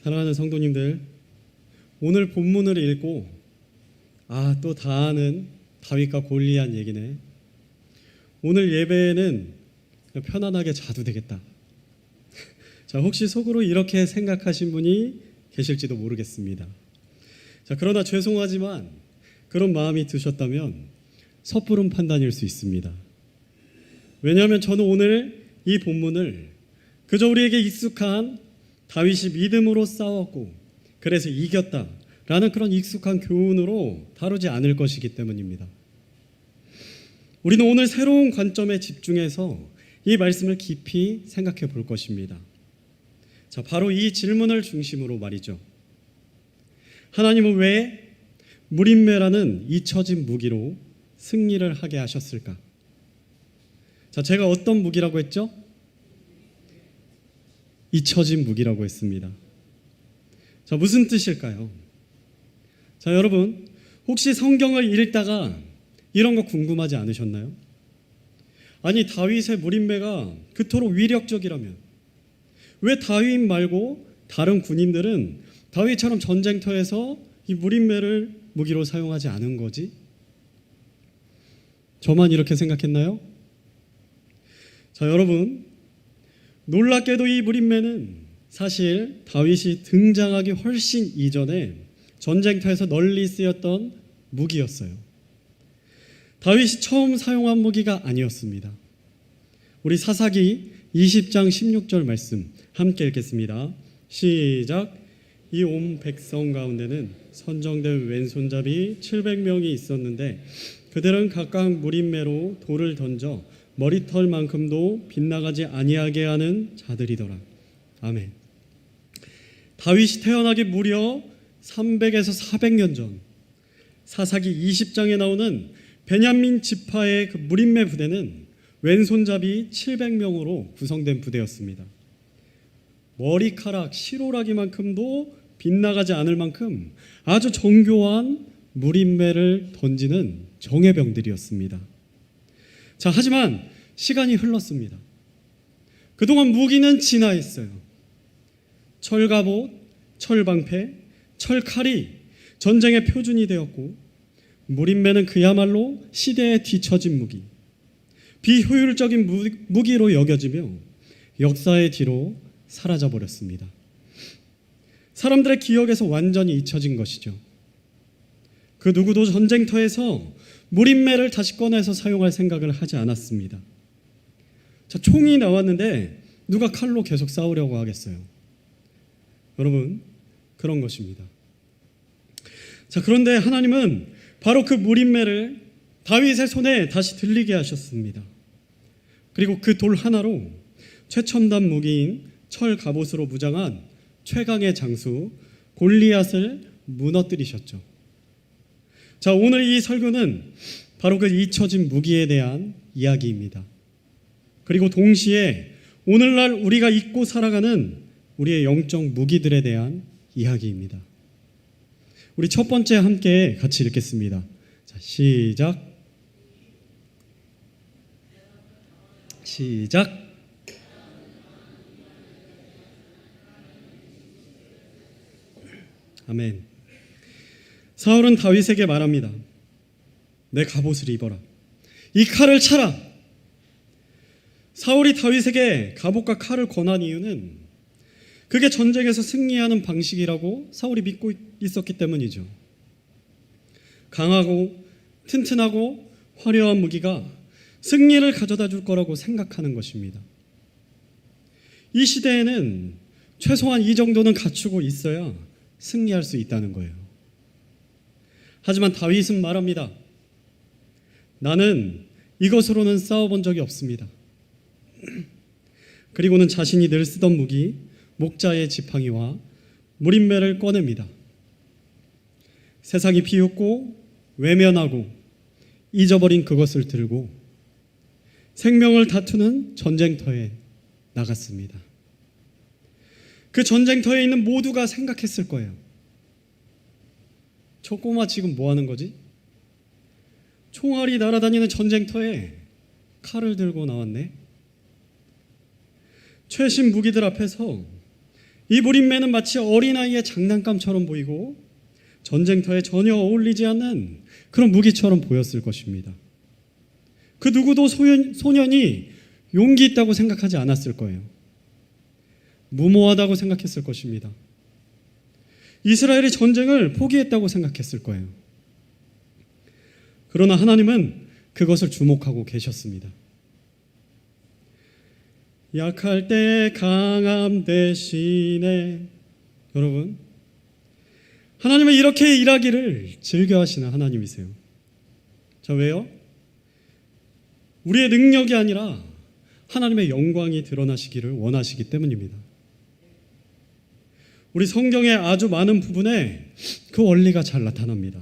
사랑하는 성도님들, 오늘 본문을 읽고 또 다 아는 다윗과 골리앗 얘기네. 오늘 예배는 편안하게 자도 되겠다. 자, 혹시 속으로 이렇게 생각하신 분이 계실지도 모르겠습니다. 자, 그러나 죄송하지만 그런 마음이 드셨다면 섣부른 판단일 수 있습니다. 왜냐하면 저는 오늘 이 본문을 그저 우리에게 익숙한 다윗이 믿음으로 싸웠고 그래서 이겼다라는 그런 익숙한 교훈으로 다루지 않을 것이기 때문입니다. 우리는 오늘 새로운 관점에 집중해서 이 말씀을 깊이 생각해 볼 것입니다. 자, 바로 이 질문을 중심으로 말이죠. 하나님은 왜 무림매라는 잊혀진 무기로 승리를 하게 하셨을까? 자, 제가 어떤 무기라고 했죠? 잊혀진 무기라고 했습니다. 자, 무슨 뜻일까요? 자, 여러분, 혹시 성경을 읽다가 이런 거 궁금하지 않으셨나요? 아니, 다윗의 무림매가 그토록 위력적이라면 왜 다윗 말고 다른 군인들은 다윗처럼 전쟁터에서 이 무림매를 무기로 사용하지 않은 거지? 저만 이렇게 생각했나요? 자, 여러분, 놀랍게도 이 무림매는 사실 다윗이 등장하기 훨씬 이전에 전쟁터에서 널리 쓰였던 무기였어요. 다윗이 처음 사용한 무기가 아니었습니다. 우리 사사기 20장 16절 말씀 함께 읽겠습니다. 시작. 이 온 백성 가운데는 선정된 왼손잡이 700명이 있었는데 그들은 각각 무림매로 돌을 던져 머리털만큼도 빗나가지 아니하게 하는 자들이더라. 아멘. 다윗이 태어나기 무려 300에서 400년 전 사사기 20장에 나오는 베냐민 지파의 그 무림매 부대는 왼손잡이 700명으로 구성된 부대였습니다. 머리카락, 실오라기만큼도 빗나가지 않을 만큼 아주 정교한 무림매를 던지는 정예병들이었습니다. 자, 하지만 시간이 흘렀습니다. 그동안 무기는 진화했어요. 철갑옷, 철방패, 철칼이 전쟁의 표준이 되었고 무림매는 그야말로 시대에 뒤처진 무기, 비효율적인 무기로 여겨지며 역사의 뒤로 사라져버렸습니다. 사람들의 기억에서 완전히 잊혀진 것이죠. 그 누구도 전쟁터에서 무림매를 다시 꺼내서 사용할 생각을 하지 않았습니다. 자, 총이 나왔는데 누가 칼로 계속 싸우려고 하겠어요? 여러분, 그런 것입니다. 자, 그런데 하나님은 바로 그 무림매를 다윗의 손에 다시 들리게 하셨습니다. 그리고 그 돌 하나로 최첨단 무기인 철 갑옷으로 무장한 최강의 장수 골리앗을 무너뜨리셨죠. 자, 오늘 이 설교는 바로 그 잊혀진 무기에 대한 이야기입니다. 그리고 동시에 오늘날 우리가 잊고 살아가는 우리의 영적 무기들에 대한 이야기입니다. 우리 첫 번째 함께 같이 읽겠습니다. 자, 시작. 아멘. 사울은 다윗에게 말합니다. 내 갑옷을 입어라. 이 칼을 차라. 사울이 다윗에게 갑옷과 칼을 권한 이유는 그게 전쟁에서 승리하는 방식이라고 사울이 믿고 있었기 때문이죠. 강하고 튼튼하고 화려한 무기가 승리를 가져다 줄 거라고 생각하는 것입니다. 이 시대에는 최소한 이 정도는 갖추고 있어야 승리할 수 있다는 거예요. 하지만 다윗은 말합니다. 나는 이것으로는 싸워본 적이 없습니다. 그리고는 자신이 늘 쓰던 무기 목자의 지팡이와 무림매를 꺼냅니다. 세상이 비웃고 외면하고 잊어버린 그것을 들고 생명을 다투는 전쟁터에 나갔습니다. 그 전쟁터에 있는 모두가 생각했을 거예요. 저 꼬마 지금 뭐 하는 거지? 총알이 날아다니는 전쟁터에 칼을 들고 나왔네. 최신 무기들 앞에서 이 무림매는 마치 어린아이의 장난감처럼 보이고 전쟁터에 전혀 어울리지 않는 그런 무기처럼 보였을 것입니다. 그 누구도 소년이 용기 있다고 생각하지 않았을 거예요. 무모하다고 생각했을 것입니다. 이스라엘이 전쟁을 포기했다고 생각했을 거예요. 그러나 하나님은 그것을 주목하고 계셨습니다. 약할 때 강함 대신에, 여러분, 하나님은 이렇게 일하기를 즐겨하시는 하나님이세요. 자, 왜요? 우리의 능력이 아니라 하나님의 영광이 드러나시기를 원하시기 때문입니다. 우리 성경의 아주 많은 부분에 그 원리가 잘 나타납니다.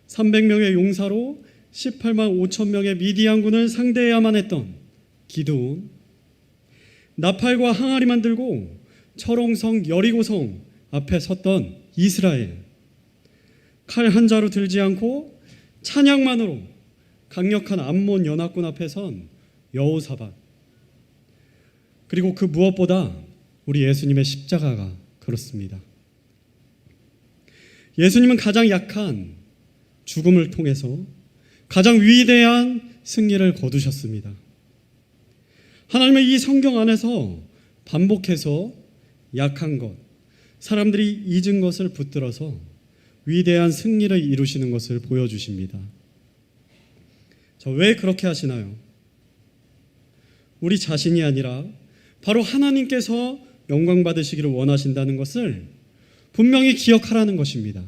300명의 용사로 18만 5천 명의 미디안군을 상대해야만 했던 기드온, 나팔과 항아리만 들고 철옹성 여리고성 앞에 섰던 이스라엘, 칼 한 자루 들지 않고 찬양만으로 강력한 암몬 연합군 앞에 선 여호사밧, 그리고 그 무엇보다 우리 예수님의 십자가가 그렇습니다. 예수님은 가장 약한 죽음을 통해서 가장 위대한 승리를 거두셨습니다. 하나님의 이 성경 안에서 반복해서 약한 것, 사람들이 잊은 것을 붙들어서 위대한 승리를 이루시는 것을 보여주십니다. 자, 왜 그렇게 하시나요? 우리 자신이 아니라 바로 하나님께서 영광 받으시기를 원하신다는 것을 분명히 기억하라는 것입니다.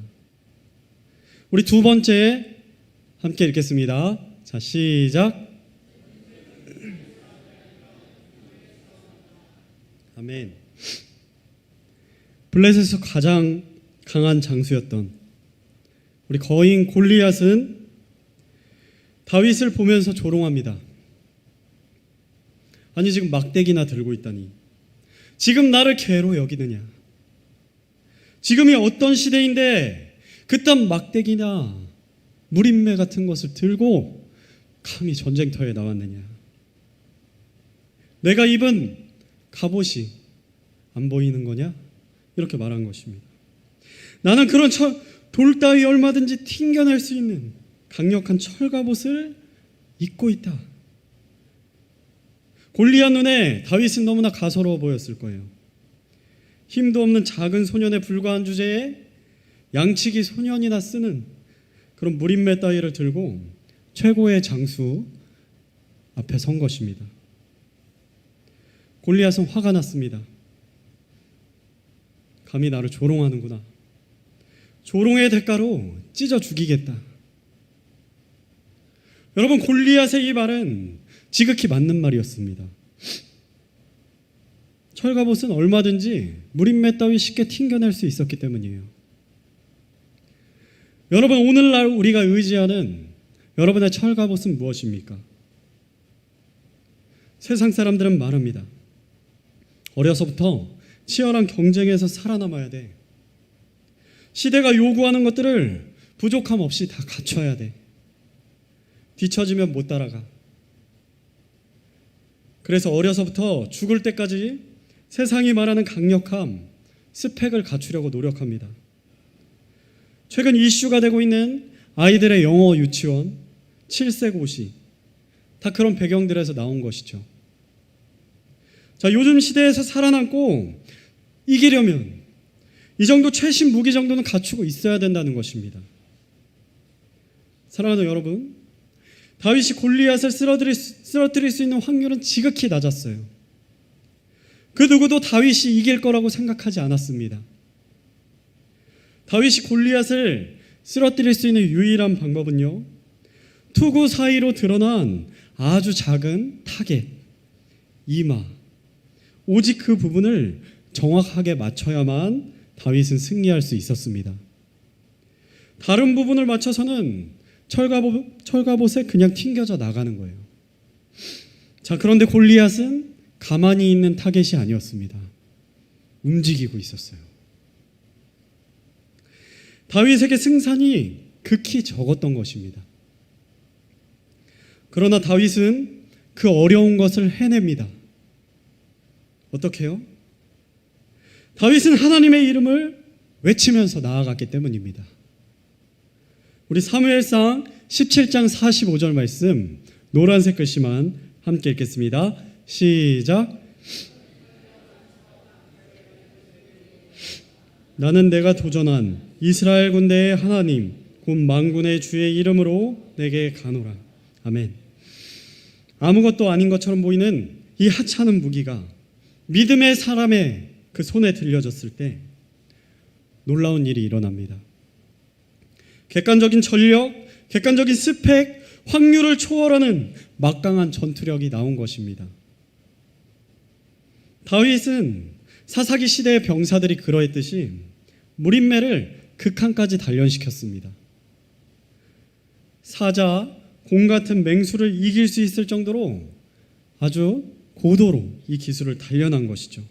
우리 두 번째 함께 읽겠습니다. 자, 시작. 아멘. 블레셋에서 가장 강한 장수였던 우리 거인 골리앗은 다윗을 보면서 조롱합니다. 아니, 지금 막대기나 들고 있다니, 지금 나를 개로 여기느냐, 지금이 어떤 시대인데 그딴 막대기나 무림매 같은 것을 들고 감히 전쟁터에 나왔느냐, 내가 입은 갑옷이 안 보이는 거냐, 이렇게 말한 것입니다. 나는 그런 돌 따위 얼마든지 튕겨낼 수 있는 강력한 철갑옷을 입고 있다. 골리앗 눈에 다윗은 너무나 가소로워 보였을 거예요. 힘도 없는 작은 소년에 불과한 주제에 양치기 소년이나 쓰는 그런 무림매 따위를 들고 최고의 장수 앞에 선 것입니다. 골리앗은 화가 났습니다. 감히 나를 조롱하는구나. 조롱의 대가로 찢어 죽이겠다. 여러분, 골리앗의 이 말은 지극히 맞는 말이었습니다. 철갑옷은 얼마든지 무림매 따위 쉽게 튕겨낼 수 있었기 때문이에요. 여러분, 오늘날 우리가 의지하는 여러분의 철갑옷은 무엇입니까? 세상 사람들은 말합니다. 어려서부터 치열한 경쟁에서 살아남아야 돼. 시대가 요구하는 것들을 부족함 없이 다 갖춰야 돼. 뒤처지면 못 따라가. 그래서 어려서부터 죽을 때까지 세상이 말하는 강력함, 스펙을 갖추려고 노력합니다. 최근 이슈가 되고 있는 아이들의 영어 유치원, 7세고시, 다 그런 배경들에서 나온 것이죠. 자, 요즘 시대에서 살아남고 이기려면 이 정도 최신 무기 정도는 갖추고 있어야 된다는 것입니다. 사랑하는 여러분, 다윗이 골리앗을 쓰러뜨릴 수 있는 확률은 지극히 낮았어요. 그 누구도 다윗이 이길 거라고 생각하지 않았습니다. 다윗이 골리앗을 쓰러뜨릴 수 있는 유일한 방법은요, 투구 사이로 드러난 아주 작은 타겟, 이마, 오직 그 부분을 정확하게 맞춰야만 다윗은 승리할 수 있었습니다. 다른 부분을 맞춰서는 철갑옷에 그냥 튕겨져 나가는 거예요. 자, 그런데 골리앗은 가만히 있는 타겟이 아니었습니다. 움직이고 있었어요. 다윗에게 승산이 극히 적었던 것입니다. 그러나 다윗은 그 어려운 것을 해냅니다. 어떻게 해요? 다윗은 하나님의 이름을 외치면서 나아갔기 때문입니다. 우리 사무엘상 17장 45절 말씀 노란색 글씨만 함께 읽겠습니다. 시작. 나는 내가 도전한 이스라엘 군대의 하나님 곧 만군의 주의 이름으로 내게 가노라. 아멘. 아무것도 아닌 것처럼 보이는 이 하찮은 무기가 믿음의 사람의 그 손에 들려졌을 때 놀라운 일이 일어납니다. 객관적인 전력, 객관적인 스펙, 확률을 초월하는 막강한 전투력이 나온 것입니다. 다윗은 사사기 시대의 병사들이 그러했듯이 무림매를 극한까지 단련시켰습니다. 사자, 공 같은 맹수를 이길 수 있을 정도로 아주 고도로 이 기술을 단련한 것이죠.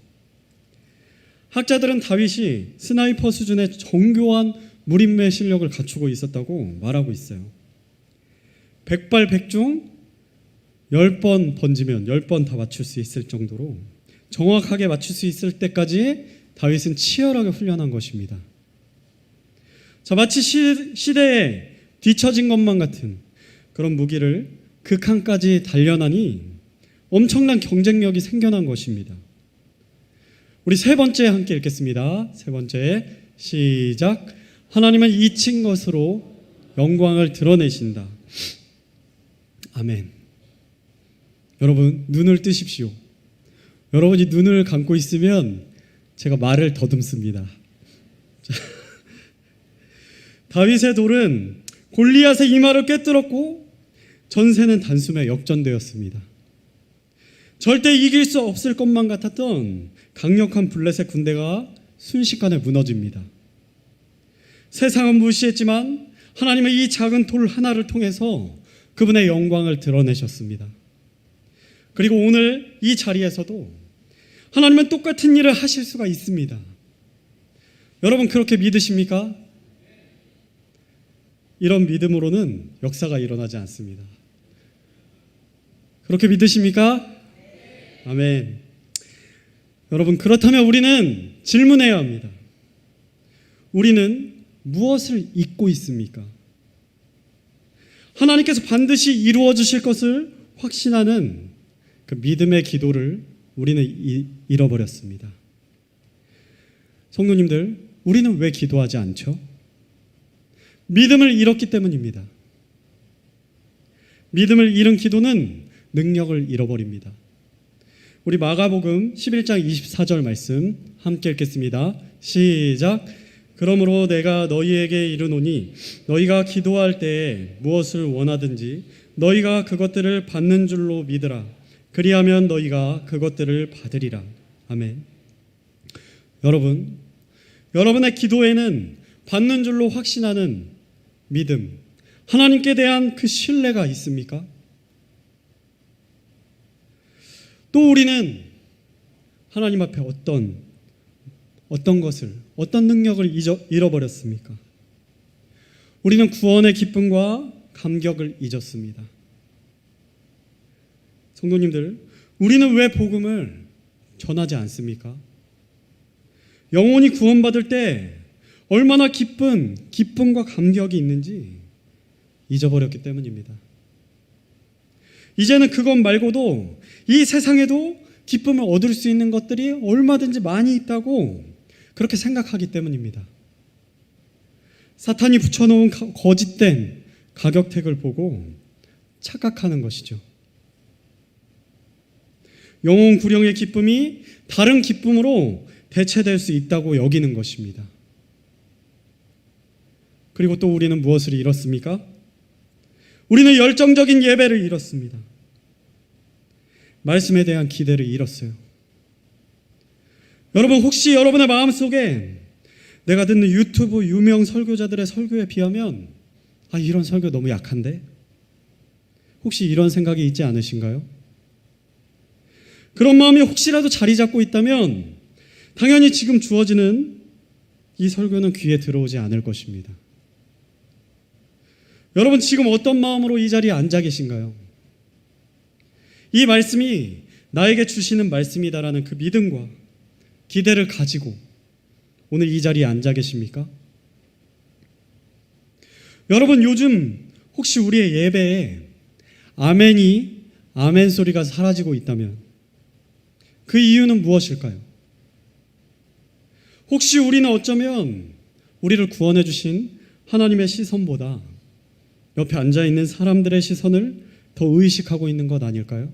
학자들은 다윗이 스나이퍼 수준의 정교한 무림매 실력을 갖추고 있었다고 말하고 있어요. 백발백중 10번 던지면 10번 다 맞출 수 있을 정도로 정확하게 맞출 수 있을 때까지 다윗은 치열하게 훈련한 것입니다. 자, 마치 시대에 뒤처진 것만 같은 그런 무기를 극한까지 단련하니 엄청난 경쟁력이 생겨난 것입니다. 우리 세 번째 함께 읽겠습니다. 세 번째 시작. 하나님은 잊힌 것으로 영광을 드러내신다. 아멘. 여러분 눈을 뜨십시오. 여러분이 눈을 감고 있으면 제가 말을 더듬습니다. 다윗의 돌은 골리앗의 이마를 꿰뚫었고 전세는 단숨에 역전되었습니다. 절대 이길 수 없을 것만 같았던 강력한 블레셋 군대가 순식간에 무너집니다. 세상은 무시했지만 하나님은 이 작은 돌 하나를 통해서 그분의 영광을 드러내셨습니다. 그리고 오늘 이 자리에서도 하나님은 똑같은 일을 하실 수가 있습니다. 여러분 그렇게 믿으십니까? 이런 믿음으로는 역사가 일어나지 않습니다. 그렇게 믿으십니까? 아멘. 여러분 그렇다면 우리는 질문해야 합니다. 우리는 무엇을 잊고 있습니까? 하나님께서 반드시 이루어 주실 것을 확신하는 그 믿음의 기도를 우리는 잃어버렸습니다. 성도님들, 우리는 왜 기도하지 않죠? 믿음을 잃었기 때문입니다. 믿음을 잃은 기도는 능력을 잃어버립니다. 우리 마가복음 11장 24절 말씀 함께 읽겠습니다. 시작. 그러므로 내가 너희에게 이르노니 너희가 기도할 때에 무엇을 원하든지 너희가 그것들을 받는 줄로 믿으라. 그리하면 너희가 그것들을 받으리라. 아멘. 여러분, 여러분의 기도에는 받는 줄로 확신하는 믿음, 하나님께 대한 그 신뢰가 있습니까? 또 우리는 하나님 앞에 어떤 것을, 어떤 능력을 잃어버렸습니까? 우리는 구원의 기쁨과 감격을 잊었습니다. 성도님들, 우리는 왜 복음을 전하지 않습니까? 영혼이 구원받을 때 얼마나 기쁨과 감격이 있는지 잊어버렸기 때문입니다. 이제는 그것 말고도 이 세상에도 기쁨을 얻을 수 있는 것들이 얼마든지 많이 있다고 그렇게 생각하기 때문입니다. 사탄이 붙여놓은 거짓된 가격택을 보고 착각하는 것이죠. 영혼 구령의 기쁨이 다른 기쁨으로 대체될 수 있다고 여기는 것입니다. 그리고 또 우리는 무엇을 잃었습니까? 우리는 열정적인 예배를 잃었습니다. 말씀에 대한 기대를 잃었어요. 여러분 혹시 여러분의 마음속에 내가 듣는 유튜브 유명 설교자들의 설교에 비하면 이런 설교 너무 약한데? 혹시 이런 생각이 있지 않으신가요? 그런 마음이 혹시라도 자리 잡고 있다면 당연히 지금 주어지는 이 설교는 귀에 들어오지 않을 것입니다. 여러분 지금 어떤 마음으로 이 자리에 앉아 계신가요? 이 말씀이 나에게 주시는 말씀이다라는 그 믿음과 기대를 가지고 오늘 이 자리에 앉아 계십니까? 여러분, 요즘 혹시 우리의 예배에 아멘이 아멘 소리가 사라지고 있다면 그 이유는 무엇일까요? 혹시 우리는 어쩌면 우리를 구원해 주신 하나님의 시선보다 옆에 앉아 있는 사람들의 시선을 더 의식하고 있는 것 아닐까요?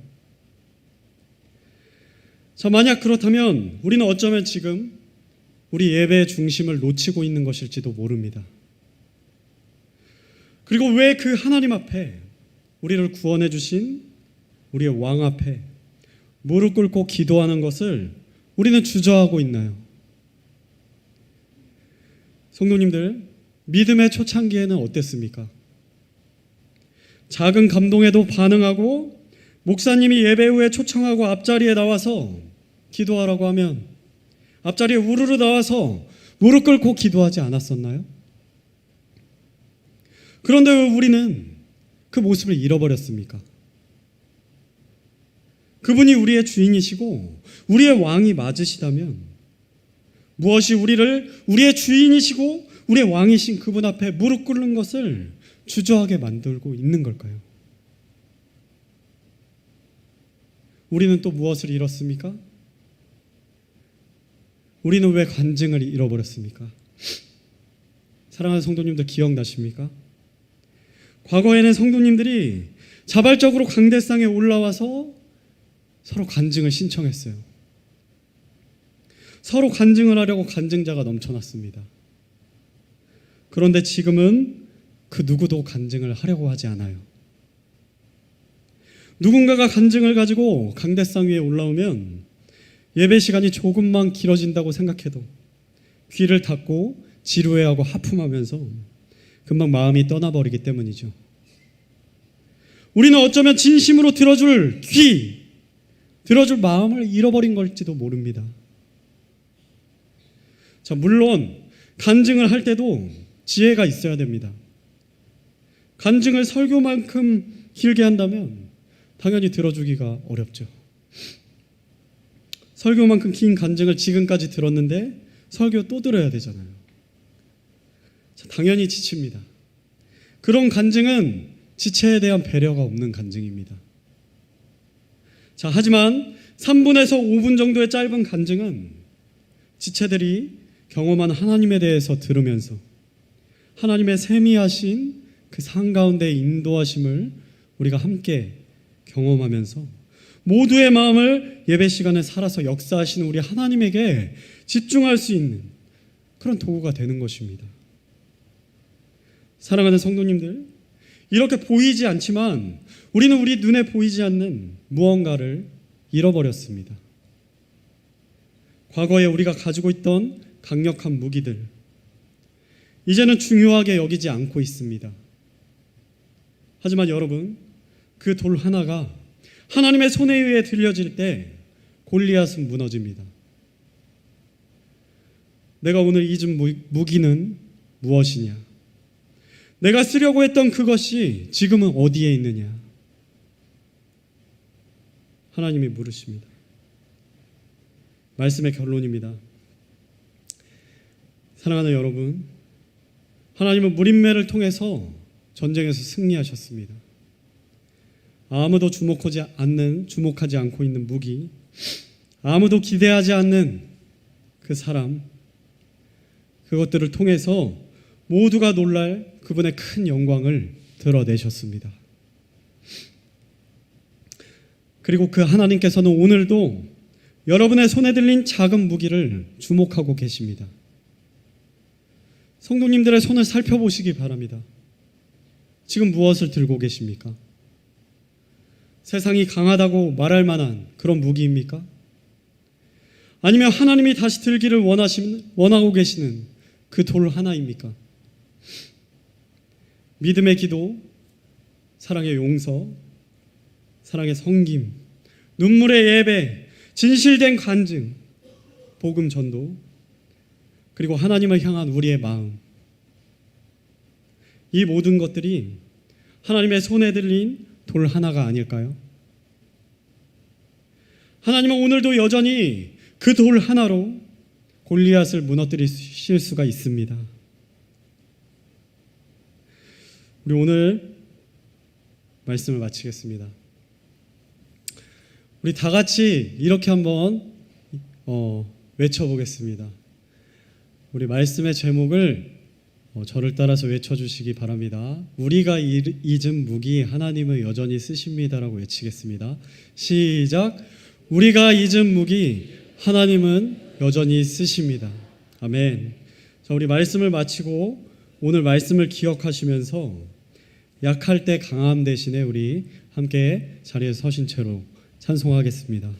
자, 만약 그렇다면 우리는 어쩌면 지금 우리 예배의 중심을 놓치고 있는 것일지도 모릅니다. 그리고 왜 그 하나님 앞에, 우리를 구원해 주신 우리의 왕 앞에 무릎 꿇고 기도하는 것을 우리는 주저하고 있나요? 성도님들, 믿음의 초창기에는 어땠습니까? 작은 감동에도 반응하고 목사님이 예배 후에 초청하고 앞자리에 나와서 기도하라고 하면 앞자리에 우르르 나와서 무릎 꿇고 기도하지 않았었나요? 그런데 왜 우리는 그 모습을 잃어버렸습니까? 그분이 우리의 주인이시고 우리의 왕이 맞으시다면 무엇이 우리를 우리의 주인이시고 우리의 왕이신 그분 앞에 무릎 꿇는 것을 주저하게 만들고 있는 걸까요? 우리는 또 무엇을 잃었습니까? 우리는 왜 간증을 잃어버렸습니까? 사랑하는 성도님들, 기억나십니까? 과거에는 성도님들이 자발적으로 강대상에 올라와서 서로 간증을 신청했어요. 서로 간증을 하려고 간증자가 넘쳐났습니다. 그런데 지금은 그 누구도 간증을 하려고 하지 않아요. 누군가가 간증을 가지고 강대상 위에 올라오면 예배 시간이 조금만 길어진다고 생각해도 귀를 닫고 지루해하고 하품하면서 금방 마음이 떠나버리기 때문이죠. 우리는 어쩌면 진심으로 들어줄 귀, 들어줄 마음을 잃어버린 걸지도 모릅니다. 자, 물론 간증을 할 때도 지혜가 있어야 됩니다. 간증을 설교만큼 길게 한다면 당연히 들어주기가 어렵죠. 설교만큼 긴 간증을 지금까지 들었는데 설교 또 들어야 되잖아요. 자, 당연히 지칩니다. 그런 간증은 지체에 대한 배려가 없는 간증입니다. 자, 하지만 3분에서 5분 정도의 짧은 간증은 지체들이 경험한 하나님에 대해서 들으면서 하나님의 세미하신 그 상 가운데 인도하심을 우리가 함께 경험하면서 모두의 마음을 예배 시간에 살아서 역사하시는 우리 하나님에게 집중할 수 있는 그런 도구가 되는 것입니다. 사랑하는 성도님들, 이렇게 보이지 않지만 우리는 우리 눈에 보이지 않는 무언가를 잃어버렸습니다. 과거에 우리가 가지고 있던 강력한 무기들, 이제는 중요하게 여기지 않고 있습니다. 하지만 여러분, 그 돌 하나가 하나님의 손에 의해 들려질 때 골리앗은 무너집니다. 내가 오늘 잊은 무기는 무엇이냐? 내가 쓰려고 했던 그것이 지금은 어디에 있느냐? 하나님이 물으십니다. 말씀의 결론입니다. 사랑하는 여러분, 하나님은 무림매를 통해서 전쟁에서 승리하셨습니다. 아무도 주목하지 않고 있는 무기, 아무도 기대하지 않는 그 사람, 그것들을 통해서 모두가 놀랄 그분의 큰 영광을 드러내셨습니다. 그리고 그 하나님께서는 오늘도 여러분의 손에 들린 작은 무기를 주목하고 계십니다. 성도님들의 손을 살펴보시기 바랍니다. 지금 무엇을 들고 계십니까? 세상이 강하다고 말할 만한 그런 무기입니까? 아니면 하나님이 다시 들기를 원하고 계시는 그 돌 하나입니까? 믿음의 기도, 사랑의 용서, 사랑의 섬김, 눈물의 예배, 진실된 간증, 복음 전도, 그리고 하나님을 향한 우리의 마음, 이 모든 것들이 하나님의 손에 들린 돌 하나가 아닐까요? 하나님은 오늘도 여전히 그 돌 하나로 골리앗을 무너뜨리실 수가 있습니다. 우리 오늘 말씀을 마치겠습니다. 우리 다 같이 이렇게 한번 외쳐보겠습니다. 우리 말씀의 제목을 저를 따라서 외쳐주시기 바랍니다. 우리가 잊은 무기 하나님은 여전히 쓰십니다라고 외치겠습니다. 시작. 우리가 잊은 무기 하나님은 여전히 쓰십니다. 아멘. 자, 우리 말씀을 마치고 오늘 말씀을 기억하시면서 약할 때 강함 대신에 우리 함께 자리에 서신 채로 찬송하겠습니다.